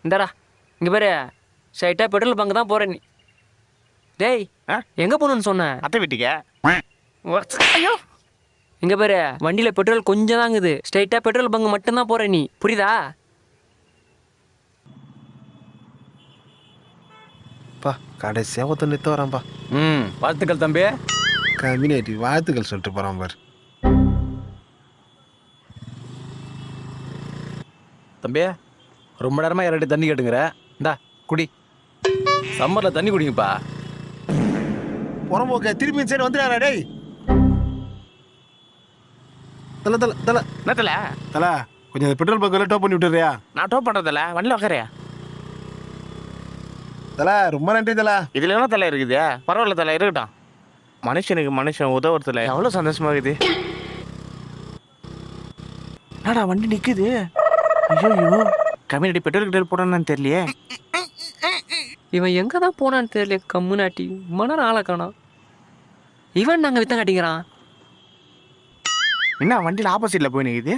இந்தாடா இங்கே பாரு ஸ்ட்ரைட்டாக பெட்ரோல் பங்கு தான் போகிற நீ. டேய் எங்கே போகணுன்னு சொன்னேன்? அத்தை வீட்டுக்கே. ஐயோ இங்கே பாரு வண்டியில் பெட்ரோல் கொஞ்சம் தாங்குது. ஸ்ட்ரைட்டாக பெட்ரோல் பங்கு மட்டும்தான் போகிற நீ, புரியுதா? பா கடைசியாக ஒருத்தர் நிறுத்த வரான்ப்பா. வாழ்த்துக்கள் தம்பி. கம்யூனிட்டி வாழ்த்துக்கள் சொல்லிட்டு போகிறான் பாரு. தம்பி ரொம்ப நேரமாக இரண்டு தண்ணி கேட்டுங்கிற. இந்தா குடி. சம்மரில் தண்ணி குடிங்கப்பா. புறம்போக்க திருப்பி சைடு வந்துடாரா டேய்? தல தல தல என்ன தல? தல கொஞ்சம் பெட்ரோல் பங்கில் டோப் பண்ணி விட்டுறியா? நான் டோப் பண்ணுறதில்ல, வண்டியில் உக்காரியா? தல ரொம்ப நன்றி தல. இதில் என்ன தலை இருக்குது? பரவாயில்ல தலை, இருக்கட்டும். மனுஷனுக்கு மனுஷன் உதவுறதுல எவ்வளோ சந்தோஷமா இருக்குது. என்னடா வண்டி நிற்குது? ஐயோ கம்யூனிட்டி பெட்ரோல் கிட்டல் போடணும்னு தெரியலையே. இவன் எங்கே தான் போனான்னு தெரியல. கம்முனாட்டி மணர் ஆளை காணோம். இவன் நாங்கள் வித்தம் காட்டிக்கிறான். என்ன வண்டியில் ஆப்போசிட்டில் போய் நிற்குது?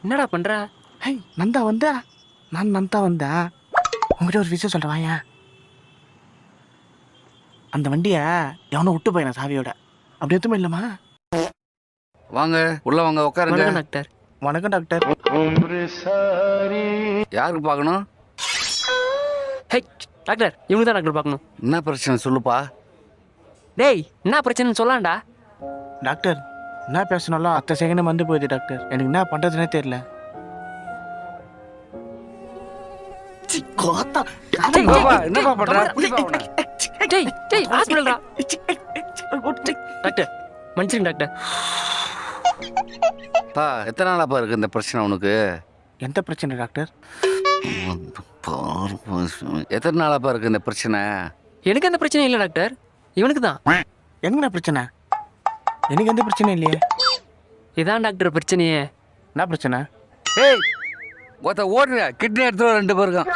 என்னடா பண்ணுற? ஹை நந்தா வந்தா? நான் நந்தா வந்தேன். உங்ககிட்ட ஒரு விஷயம் சொல்கிறேன் வாயா. அந்த வண்டியை எவனோ விட்டு போயினா சாவியோட. அப்படி எதுவுமே இல்லைம்மா. வாங்க உள்ள வாங்க உட்காருங்க. வணக்கம் டாக்டர். வணக்கம் டாக்டர். யாருக்கு பார்க்கணும்? ஹே டாக்டர், இவனுக்கு தான் டாக்டர் பார்க்கணும். என்ன பிரச்சனை சொல்லுப்பா. டேய் என்ன பிரச்சனைன்னு சொல்லாம்டா. டாக்டர் என்ன பேசணும்லாம் அத்தை செகண்ட் வந்து போயிடுது டாக்டர். எனக்கு என்ன பண்ணுறதுனே தெரியல. என்னப்பா பண்ற? டேய் டேய் ஹாஸ்பிடல்டா. டாக்டர் மன்னிச்சிருங்க டாக்டர். பா எத்தனை நாளாப்பா இருக்கு இந்த பிரச்சனை உனக்கு? எந்த பிரச்சனை டாக்டர்? எத்தனை நாளாப்பா இருக்கு இந்த பிரச்சனை? எனக்கு எந்த பிரச்சனையும் இல்லை டாக்டர், இவனுக்கு தான். என்ன பிரச்சனை? எனக்கு எந்த பிரச்சனையும் இல்லையே. இதான் டாக்டர் பிரச்சனையே. என்ன பிரச்சனை? ஏய் ஒருத்த ஓடுற கிட்னி எடுத்து ரெண்டு பேருக்கும்.